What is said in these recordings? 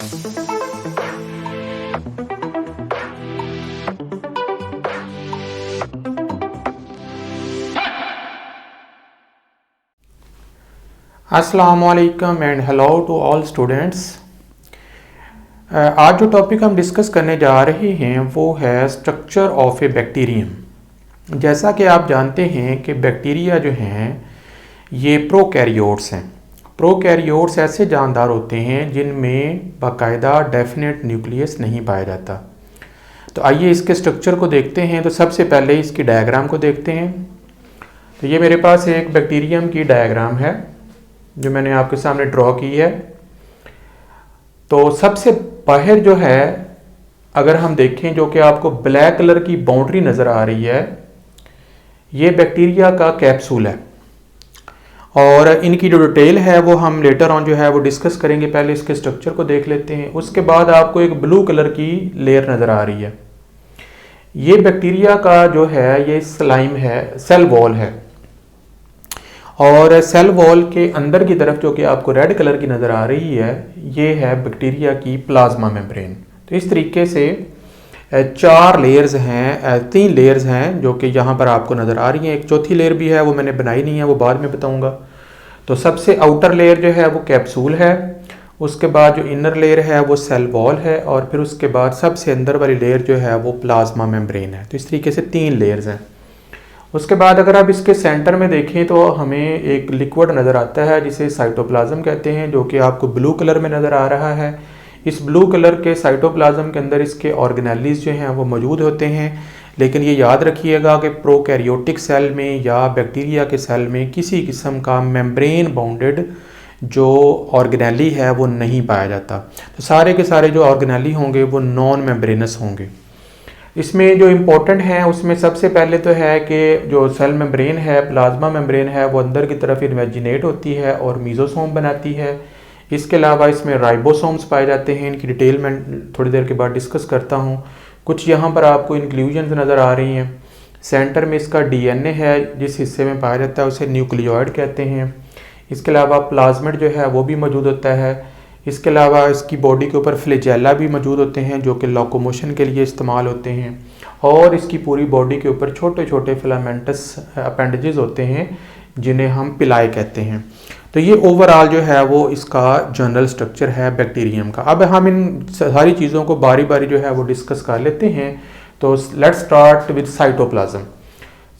अस्सलामुअलैकुम and hello to all students. आज जो टॉपिक हम डिस्कस करने जा रहे हैं वो है स्ट्रक्चर ऑफ ए बैक्टीरियम। जैसा कि आप जानते हैं कि बैक्टीरिया जो हैं ये प्रोकैरियोट्स हैं। प्रोकैरियोट्स ऐसे जानदार होते हैं जिनमें बाकायदा डेफिनेट न्यूक्लियस नहीं पाया जाता। तो आइए इसके स्ट्रक्चर को देखते हैं। तो सबसे पहले इसकी डायग्राम को देखते हैं। तो ये मेरे पास एक बैक्टीरियम की डायग्राम है जो मैंने आपके सामने ड्रॉ की है। तो सबसे बाहर जो है अगर हम देखें, जो कि आपको ब्लैक कलर की बाउंड्री नज़र आ रही है, ये बैक्टीरिया का कैप्सूल है और इनकी जो डिटेल है वो हम लेटर ऑन जो है वो डिस्कस करेंगे। पहले इसके स्ट्रक्चर को देख लेते हैं। उसके बाद आपको एक ब्लू कलर की लेयर नज़र आ रही है। ये बैक्टीरिया का जो है ये स्लाइम है, सेल वॉल है, और सेल वॉल के अंदर की तरफ जो कि आपको रेड कलर की नज़र आ रही है ये है बैक्टीरिया की प्लाज्मा मेम्ब्रेन। तो इस तरीके से 4 लेयर्स हैं, 3 लेयर्स हैं जो कि यहाँ पर आपको नज़र आ रही हैं। एक चौथी लेयर भी है, वो मैंने बनाई नहीं है, वो बाद में बताऊँगा। तो सबसे आउटर लेयर जो है वो कैप्सूल है, उसके बाद जो इनर लेयर है वो सेल वॉल है, और फिर उसके बाद सबसे अंदर वाली लेयर जो है वो प्लाज्मा मेम्ब्रेन है। तो इस तरीके से 3 लेयर्स हैं। उसके बाद अगर आप इसके सेंटर में देखें तो हमें एक लिक्विड नज़र आता है जिसे साइटोप्लाज्म कहते हैं, जो कि आपको ब्लू कलर में नज़र आ रहा है। इस ब्लू कलर के साइटोप्लाज्म के अंदर इसके ऑर्गेनेलीज जो हैं वो मौजूद होते हैं। लेकिन ये याद रखिएगा कि प्रोकैरियोटिक सेल में या बैक्टीरिया के सेल में किसी किस्म का मेम्ब्रेन बाउंडेड जो ऑर्गेनेली है वो नहीं पाया जाता। तो सारे के सारे जो ऑर्गेनेली होंगे वो नॉन मेम्ब्रेनस होंगे। इसमें जो इम्पोर्टेंट है उसमें सबसे पहले तो है कि जो सेल मेम्ब्रेन है, प्लाज्मा मेम्ब्रेन है, वो अंदर की तरफ इन्वेजिनेट होती है और मीजोसोम बनाती है। इसके अलावा इसमें राइबोसोम्स पाए जाते हैं। इनकी डिटेल मैं थोड़ी देर के बाद डिस्कस करता हूँ। कुछ यहाँ पर आपको इंक्लूजन्स नज़र आ रही हैं। सेंटर में इसका डीएनए है, जिस हिस्से में पाया जाता है उसे न्यूक्लियोइड कहते हैं। इसके अलावा प्लाज्मिड जो है वो भी मौजूद होता है। इसके अलावा इसकी बॉडी के ऊपर फ्लैजेला भी मौजूद होते हैं जो कि लोकोमोशन के लिए इस्तेमाल होते हैं, और इसकी पूरी बॉडी के ऊपर छोटे छोटे फिलामेंटस अपेंडेजेस होते हैं जिन्हें हम पिलाई कहते हैं। तो ये ओवरऑल जो है वो इसका जनरल स्ट्रक्चर है बैक्टीरियम का। अब हम इन सारी चीज़ों को बारी बारी जो है वो डिस्कस कर लेते हैं। तो let's start with cytoplasm.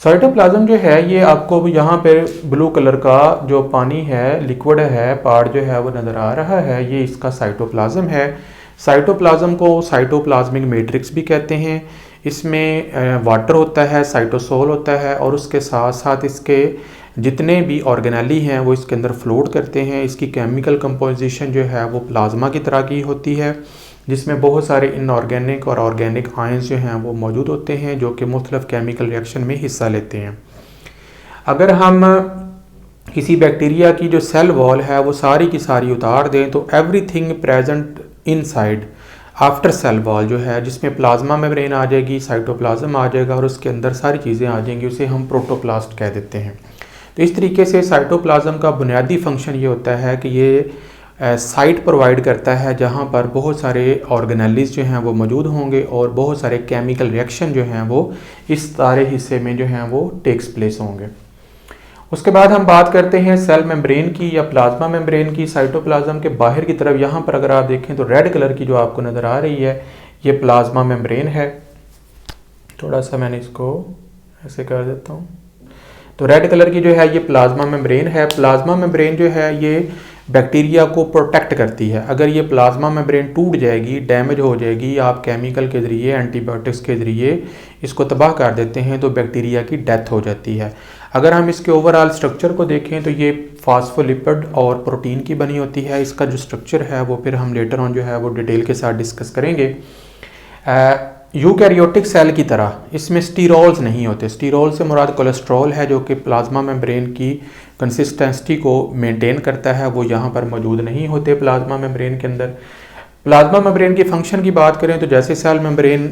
Cytoplasm जो है ये आपको यहाँ पे ब्लू कलर का जो पानी है, लिक्विड है, पार्ट जो है वो नज़र आ रहा है, ये इसका साइटोप्लाज्म है। साइटोप्लाज्म को साइटोप्लाज्मिक मैट्रिक्स भी कहते हैं। इसमें वाटर होता है, साइटोसोल होता है, और उसके साथ साथ इसके जितने भी ऑर्गेनेली हैं वो इसके अंदर फ्लोट करते हैं। इसकी केमिकल कंपोजिशन जो है वो प्लाज्मा की तरह की होती है, जिसमें बहुत सारे इनऑर्गेनिक और ऑर्गेनिक आयंस जो हैं वो मौजूद होते हैं जो कि मुख्तलिफ केमिकल रिएक्शन में हिस्सा लेते हैं। अगर हम किसी बैक्टीरिया की जो सेल वॉल है वो सारी की सारी उतार दें तो everything present inside after sale wall जो है, जिसमें प्लाज्मा मेम्ब्रेन आ जाएगी, साइटोप्लाज्म आ जाएगा और उसके अंदर सारी चीज़ें आ जाएंगी, उसे हम प्रोटोप्लास्ट कह देते हैं। तो इस तरीके से साइटोप्लाज्म का बुनियादी फंक्शन ये होता है कि ये साइट प्रोवाइड करता है जहाँ पर बहुत सारे ऑर्गेनेलीज जो हैं वो मौजूद होंगे और बहुत सारे केमिकल रिएक्शन जो हैं वो इस सारे हिस्से में जो हैं वो टेक्स प्लेस होंगे। उसके बाद हम बात करते हैं सेल मेम्ब्रेन की या प्लाज्मा मेम्ब्रेन की। साइटोप्लाज्म के बाहर की तरफ यहाँ पर अगर आप देखें तो रेड कलर की जो आपको नज़र आ रही है ये प्लाज्मा मेम्ब्रेन है। थोड़ा सा मैंने इसको ऐसे कर देता हूँ। तो रेड कलर की जो है ये प्लाज्मा मेम्ब्रेन है। प्लाज्मा मेम्ब्रेन जो है ये बैक्टीरिया को प्रोटेक्ट करती है। अगर ये प्लाज्मा मेम्ब्रेन टूट जाएगी, डैमेज हो जाएगी, आप केमिकल के ज़रिए, एंटीबायोटिक्स के ज़रिए इसको तबाह कर देते हैं तो बैक्टीरिया की डेथ हो जाती है। अगर हम इसके ओवरऑल स्ट्रक्चर को देखें तो ये फास्फोलिपिड और प्रोटीन की बनी होती है। इसका जो स्ट्रक्चर है वो फिर हम लेटर ऑन जो है वो डिटेल के साथ डिस्कस करेंगे। यूकैरियोटिक सेल की तरह इसमें स्टीरोल्स नहीं होते। स्टीरोल से मुराद कोलेस्ट्रॉल है जो कि प्लाज्मा मेम्ब्रेन की कंसिस्टेंसी को मेंटेन करता है, वो यहाँ पर मौजूद नहीं होते प्लाज्मा मेम्ब्रेन के अंदर। प्लाज्मा मेम्ब्रेन की फंक्शन की बात करें तो जैसे सेल मेम्ब्रेन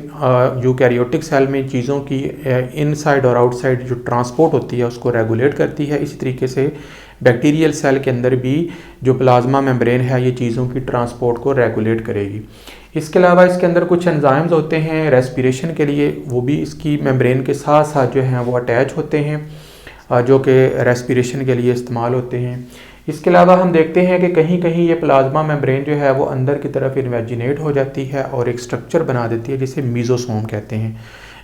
यूकैरियोटिक सेल में चीज़ों की इनसाइड और आउटसाइड जो ट्रांसपोर्ट होती है उसको रेगुलेट करती है, इसी तरीके से बैक्टीरियल सेल के अंदर भी जो प्लाज्मा मेम्ब्रेन है ये चीज़ों की ट्रांसपोर्ट को रेगुलेट करेगी। इसके अलावा इसके अंदर कुछ एंजाइम्स होते हैं रेस्पिरेशन के लिए, वो भी इसकी मेम्ब्रेन के साथ साथ जो हैं वो अटैच होते हैं जो कि रेस्पिरेशन के लिए इस्तेमाल होते हैं। इसके अलावा हम देखते हैं कि कहीं कहीं ये प्लाज्मा मेम्ब्रेन जो है वो अंदर की तरफ इन्वेजिनेट हो जाती है और एक स्ट्रक्चर बना देती है जिसे मीज़ोसोम कहते हैं।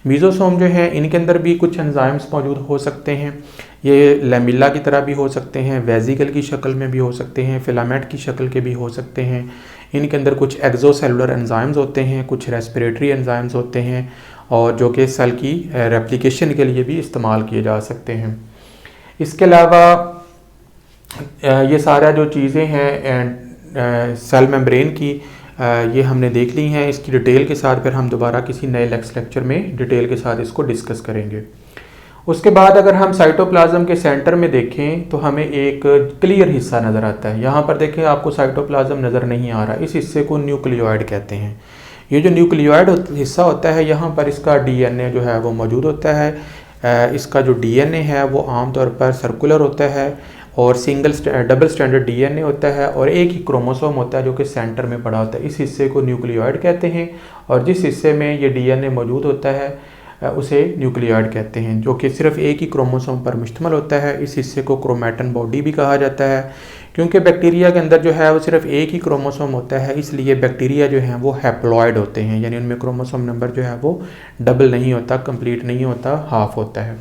मीज़ोसोम जो है इनके अंदर भी कुछ एंजाइम्स मौजूद हो सकते हैं, ये लैमिला की तरह भी हो सकते हैं, वेजिकल की शक्ल में भी हो सकते हैं, फिलामेंट की शक्ल के भी हो सकते हैं। इनके अंदर कुछ एक्जोसेलुलर एंजाइम्स होते हैं, कुछ रेस्पिरेटरी एंजाइम्स होते हैं और जो कि सेल की रेप्लिकेशन के लिए भी इस्तेमाल किए जा सकते हैं। इसके अलावा ये सारा जो चीज़ें हैं सेल मेम्ब्रेन की ये हमने देख ली हैं। इसकी डिटेल के साथ फिर हम दोबारा किसी नए लेक्चर में डिटेल के साथ इसको डिस्कस करेंगे। उसके बाद अगर हम साइटोप्लाज्म के सेंटर में देखें तो हमें एक क्लियर हिस्सा नज़र आता है। यहाँ पर देखें आपको साइटोप्लाज्म नज़र नहीं आ रहा, इस हिस्से को न्यूक्लियोइड कहते हैं। ये जो न्यूक्लियोइड हिस्सा होता है यहाँ पर इसका डीएनए जो है वो मौजूद होता है। इसका जो डीएनए है वो आमतौर पर सर्कुलर होता है और डबल स्टैंडर्ड डीएनए होता है और एक ही क्रोमोसोम होता है जो कि सेंटर में पड़ा होता है। इस हिस्से को न्यूक्लियोइड कहते हैं और जिस हिस्से में ये डीएनए मौजूद होता है उसे न्यूक्लियोइड कहते हैं, जो कि सिर्फ एक ही क्रोमोसोम पर मुश्तमिल होता है। इस हिस्से को क्रोमैटिन बॉडी भी कहा जाता है। क्योंकि बैक्टीरिया के अंदर जो है वो सिर्फ एक ही क्रोमोसोम होता है, इसलिए बैक्टीरिया जो हैं वो हैप्लॉइड होते हैं, यानी उनमें क्रोमोसोम नंबर जो है वो डबल नहीं होता, कंप्लीट नहीं होता, हाफ होता है।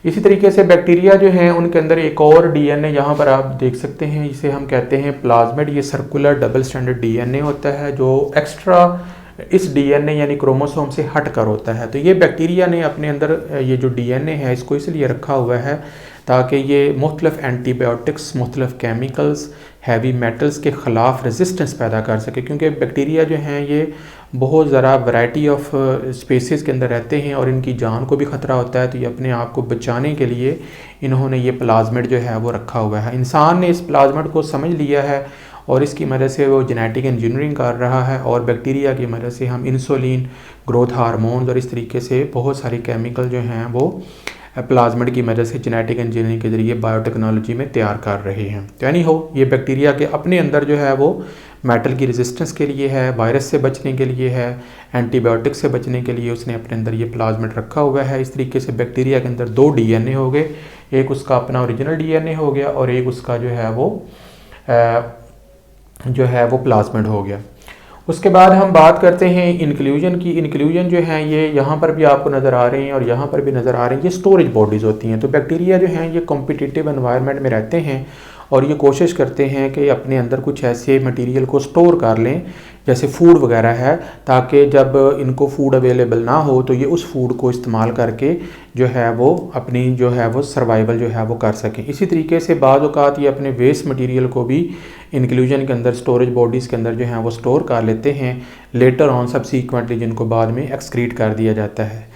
इसी तरीके से बैक्टीरिया जो हैं उनके अंदर एक और डीएनए यहाँ पर आप देख सकते हैं, इसे हम कहते हैं प्लाज्मिड। ये सर्कुलर डबल स्टैंडर्ड डीएनए होता है जो एक्स्ट्रा इस डीएनए यानी क्रोमोसोम से हट कर होता है। तो ये बैक्टीरिया ने अपने अंदर ये जो डीएनए है इसको इसलिए रखा हुआ है ताकि ये मुख्तलिफ एंटीबायोटिक्स, मुख्तलिफ केमिकल्स, हैवी मेटल्स के ख़िलाफ़ रेजिस्टेंस पैदा कर सके। क्योंकि बैक्टीरिया जो हैं ये बहुत ज़रा वैरायटी ऑफ स्पेसिस के अंदर रहते हैं और इनकी जान को भी ख़तरा होता है, तो ये अपने आप को बचाने के लिए इन्होंने ये प्लाज्मिड जो है वो रखा हुआ है। इंसान ने इस प्लाज्मिड को समझ लिया है और इसकी मदद से वो जेनेटिक इंजीनियरिंग कर रहा है और बैक्टीरिया की मदद से हम इंसुलिन, ग्रोथ हार्मोन्स और इस तरीके से बहुत सारी केमिकल जो हैं वो प्लाज्मिड की मदद से जेनेटिक इंजीनियरिंग के ज़रिए बायोटेक्नोलॉजी में तैयार कर रहे हैं। तो यानी हो ये बैक्टीरिया के अपने अंदर जो है वो मेटल की रेजिस्टेंस के लिए है, वायरस से बचने के लिए है, एंटीबायोटिक से बचने के लिए उसने अपने अंदर ये प्लाज्मिड रखा हुआ है। इस तरीके से बैक्टीरिया के अंदर दो डीएनए हो गए, एक उसका अपना ओरिजिनल डीएनए हो गया और एक उसका जो है वो प्लाज्मिड हो गया। उसके बाद हम बात करते हैं इंक्लूजन की। इंक्लूजन जो है ये यहाँ पर भी आपको नज़र आ रहे हैं और यहाँ पर भी नज़र आ रहे हैं, ये स्टोरेज बॉडीज़ होती हैं। तो बैक्टीरिया जो हैं ये कॉम्पिटिटिव एनवायरनमेंट में रहते हैं और ये कोशिश करते हैं कि अपने अंदर कुछ ऐसे मटेरियल को स्टोर कर लें जैसे फूड वगैरह है, ताकि जब इनको फूड अवेलेबल ना हो तो ये उस फूड को इस्तेमाल करके जो है वो अपनी जो है वो सर्वाइवल जो है वो कर सकें। इसी तरीके से बाज़ औक़ात ये अपने वेस्ट मटेरियल को भी इंक्लूजन के अंदर, स्टोरेज बॉडीज़ के अंदर जो है वो स्टोर कर लेते हैं, लेटर ऑन सबसीक्वेंटली जिनको बाद में एक्सक्रीट कर दिया जाता है।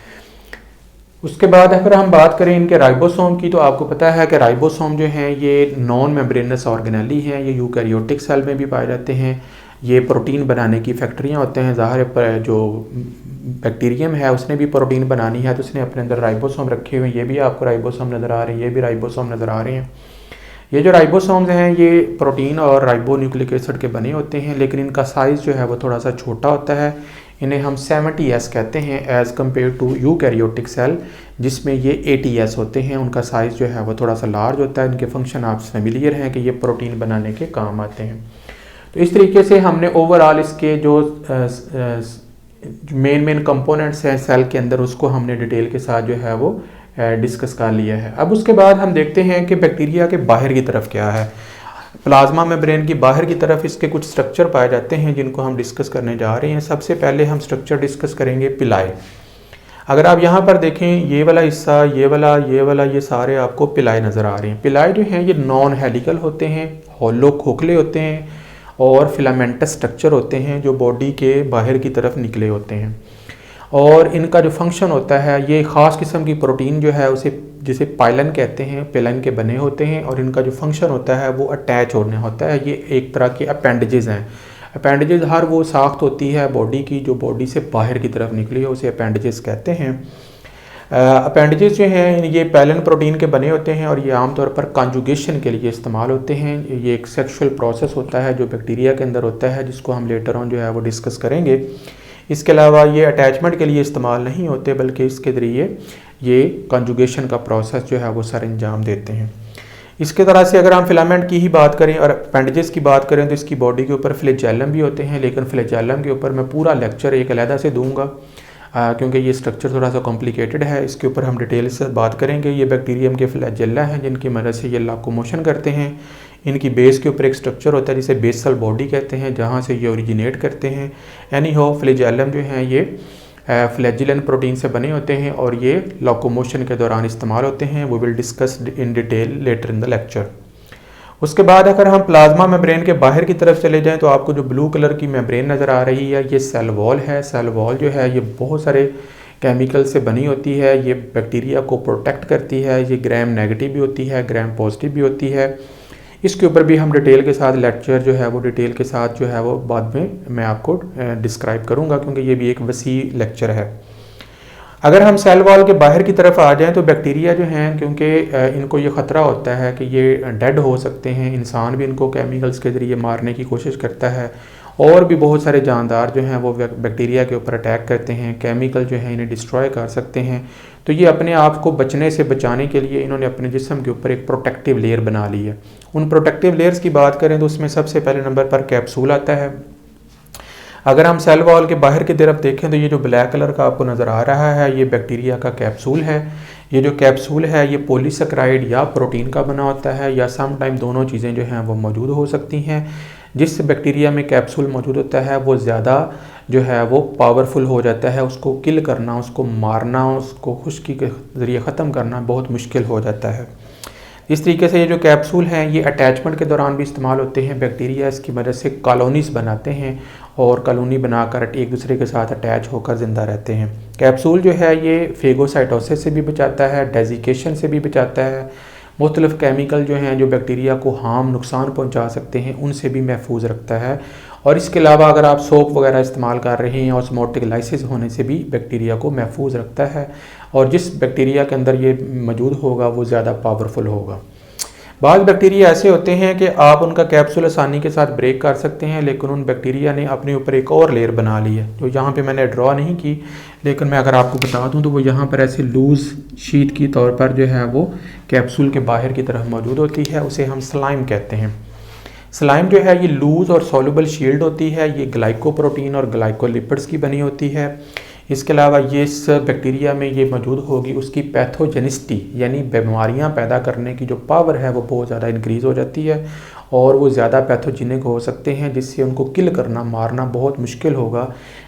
उसके बाद अगर हम बात करें इनके राइबोसोम की, तो आपको पता है कि राइबोसोम जो हैं ये नॉन मेम्ब्रेनस ऑर्गेनेली हैं, ये यूकैरियोटिक सेल में भी पाए जाते हैं। ये प्रोटीन बनाने की फैक्ट्रियाँ होते हैं। ज़ाहिर है जो बैक्टीरियम है उसने भी प्रोटीन बनानी है तो उसने अपने अंदर राइबोसोम रखे हुए हैं। ये भी आपको राइबोसोम नज़र आ रहे हैं, ये भी राइबोसोम नज़र आ रहे हैं। ये जो राइबोसोम्स हैं ये प्रोटीन और राइबो न्यूक्लिक एसिड के बने होते हैं, लेकिन इनका साइज़ जो है वो थोड़ा सा छोटा होता है। इन्हें हम 70S कहते हैं as compare to eukaryotic cell जिसमें ये 80S होते हैं। उनका साइज़ जो है वो थोड़ा सा लार्ज होता है। इनके फंक्शन आप फेमिलियर हैं कि ये प्रोटीन बनाने के काम आते हैं। तो इस तरीके से हमने ओवरऑल इसके जो मेन कंपोनेंट्स हैं सेल के अंदर उसको हमने डिटेल के साथ जो है वो डिस्कस कर लिया है। अब उसके बाद हम देखते हैं कि बैक्टीरिया के बाहर की तरफ क्या है। प्लाज्मा मेम्ब्रेन की बाहर की तरफ इसके कुछ स्ट्रक्चर पाए जाते हैं जिनको हम डिस्कस करने जा रहे हैं। सबसे पहले हम स्ट्रक्चर डिस्कस करेंगे पिलाई। अगर आप यहाँ पर देखें ये वाला हिस्सा, ये वाला, ये सारे आपको पिलाई नज़र आ रहे हैं। पिलाई जो हैं ये नॉन हेलिकल होते हैं, हॉलो खोखले होते हैं और फिलामेंटस स्ट्रक्चर होते हैं जो बॉडी के बाहर की तरफ निकले होते हैं। और इनका जो फंक्शन होता है ये ख़ास किस्म की प्रोटीन जो है उसे जिसे पाइलन कहते हैं, पेलन के बने होते हैं और इनका जो फंक्शन होता है वो अटैच होने होता है। ये एक तरह के अपेंडेजेस हैं। अपेंडेजेस हर वो साख्त होती है बॉडी की जो बॉडी से बाहर की तरफ निकली है, उसे अपेंडेजेस कहते हैं। अपेंडेजेस जो हैं ये पैलिन प्रोटीन के बने होते हैं और ये आमतौर पर कॉन्जुगेशन के लिए इस्तेमाल होते हैं। ये एक सेक्सुअल प्रोसेस होता है जो बैक्टीरिया के अंदर होता है, जिसको हम लेटर ऑन जो है वो डिस्कस करेंगे। इसके अलावा ये अटैचमेंट के लिए इस्तेमाल नहीं होते, बल्कि इसके ज़रिए ये कॉन्जुगेशन का प्रोसेस जो है वो सर अंजाम देते हैं। इसके तरह से अगर हम फिलामेंट की ही बात करें और अपेंडेजेस की बात करें तो इसकी बॉडी के ऊपर फ्लैजेलम भी होते हैं, लेकिन फ्लैजेलम के ऊपर मैं पूरा लेक्चर एक अलहदा से दूंगा क्योंकि ये स्ट्रक्चर थोड़ा सा कॉम्प्लिकेटेड है। इसके ऊपर हम डिटेल से बात करेंगे। ये बैक्टीरियम के फ्लैजेला हैं जिनकी मदद से ये लोकोमोशन करते हैं। इनकी बेस के ऊपर एक स्ट्रक्चर होता है जिसे बेसल बॉडी कहते हैं, जहाँ से ये ओरिजिनेट करते हैं। एनी हो फ्लैजेलम जो हैं ये फ्लैजिलन प्रोटीन से बने होते हैं और ये लोकोमोशन के दौरान इस्तेमाल होते हैं। We will discuss in detail later in the lecture. उसके बाद अगर हम प्लाज्मा मेम्ब्रेन के बाहर की तरफ चले जाएं तो आपको जो ब्लू कलर की मेम्ब्रेन नज़र आ रही है ये सेल वॉल है। सेल वॉल जो है ये बहुत सारे केमिकल से बनी होती है। ये बैक्टीरिया को प्रोटेक्ट करती है। ये ग्राम नेगेटिव भी होती है, ग्राम पॉजिटिव भी होती है। इसके ऊपर भी हम डिटेल के साथ लेक्चर जो है वो डिटेल के साथ जो है वो बाद में मैं आपको डिस्क्राइब करूँगा, क्योंकि ये भी एक वसी लेक्चर है। अगर हम सेल वॉल के बाहर की तरफ आ जाएं तो बैक्टीरिया जो हैं, क्योंकि इनको ये ख़तरा होता है कि ये डेड हो सकते हैं, इंसान भी इनको केमिकल्स के ज़रिए मारने की कोशिश करता है और भी बहुत सारे जानदार जो हैं वो बैक्टीरिया के ऊपर अटैक करते हैं। केमिकल जो है इन्हें डिस्ट्रॉय कर सकते हैं। तो ये अपने आप को बचने से बचाने के लिए इन्होंने अपने जिस्म के ऊपर एक प्रोटेक्टिव लेयर बना ली है। उन प्रोटेक्टिव लेयर्स की बात करें तो उसमें सबसे पहले नंबर पर कैप्सूल आता है। अगर हम सेल वॉल के बाहर की तरफ देखें तो ये जो ब्लैक कलर का आपको नज़र आ रहा है ये बैक्टीरिया का कैप्सूल है। ये जो कैप्सूल है ये पॉलीसेकेराइड या प्रोटीन का बना होता है, या सम टाइम दोनों चीज़ें जो हैं वो मौजूद हो सकती हैं। जिस बैक्टीरिया में कैप्सूल मौजूद होता है वो ज़्यादा जो है वो पावरफुल हो जाता है। उसको किल करना, उसको मारना, उसको खुश्की के ज़रिए ख़त्म करना बहुत मुश्किल हो जाता है। इस तरीके से ये जो कैप्सूल हैं ये अटैचमेंट के दौरान भी इस्तेमाल होते हैं। बैक्टीरिया इसकी मदद से कॉलोनीज़ बनाते हैं और कॉलोनी बनाकर एक दूसरे के साथ अटैच होकर ज़िंदा रहते हैं। कैप्सूल जो है ये फेगोसाइटोसिस से भी बचाता है, डेजिकेशन से भी बचाता है। मुख्तलिफ़ केमिकल जो हैं जो बैक्टीरिया को नुकसान पहुंचा सकते हैं उनसे भी महफूज रखता है। और इसके अलावा अगर आप सोप वगैरह इस्तेमाल कर रहे हैं ऑस्मोटिक लाइसिस होने से भी बैक्टीरिया को महफूज रखता है। और जिस बैक्टीरिया के अंदर ये मौजूद होगा वो ज़्यादा पावरफुल होगा। बाज़ बैक्टीरिया ऐसे होते हैं कि आप उनका कैप्सूल आसानी के साथ ब्रेक कर सकते हैं, लेकिन उन बैक्टीरिया ने अपने ऊपर एक और लेयर बना ली है जो यहाँ पे मैंने ड्रॉ नहीं की, लेकिन मैं अगर आपको बता दूँ तो वो यहाँ पर ऐसे लूज़ शीट की तौर पर जो है वो कैप्सूल के बाहर की तरफ मौजूद होती है। उसे हम स्लाइम कहते हैं। स्लाइम जो है ये लूज़ और सॉल्युबल शील्ड होती है। ये ग्लाइकोप्रोटीन और ग्लाइकोलिपिड्स की बनी होती है। इसके अलावा ये इस बैक्टीरिया में ये मौजूद होगी, उसकी पैथोजेनिसिटी यानी बीमारियां पैदा करने की जो पावर है वो बहुत ज़्यादा इंक्रीज़ हो जाती है और वो ज़्यादा पैथोजेनिक हो सकते हैं, जिससे उनको किल करना, मारना बहुत मुश्किल होगा।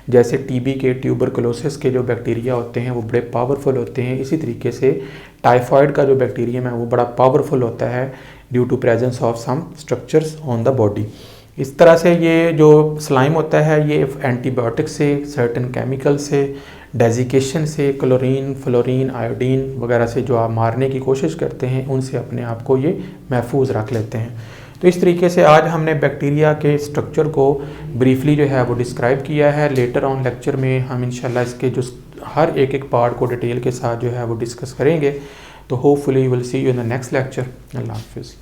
जैसे टीबी के, ट्यूबरकुलोसिस के जो बैक्टीरिया होते हैं वो बड़े पावरफुल होते हैं। इसी तरीके से टाइफाइड का जो बैक्टीरियम है वो बड़ा पावरफुल होता है due to presence of some structures on the body. इस तरह से ये जो स्लाइम होता है ये एंटीबायोटिक से, सर्टेन केमिकल से, डेजिकेशन से, क्लोरीन, फ्लोरीन, आयोडीन वगैरह से जो आप मारने की कोशिश करते हैं उनसे अपने आप को ये महफूज रख लेते हैं। तो इस तरीके से आज हमने बैक्टीरिया के स्ट्रक्चर को ब्रीफली जो है वो डिस्क्राइब किया है। लेटर ऑन लेक्चर में हम इंशाल्लाह इसके जो हर एक पार्ट को डिटेल के साथ जो है वो डिस्कस करेंगे। तो hopefully will see you in the next lecture. अल्लाह हाफिज़।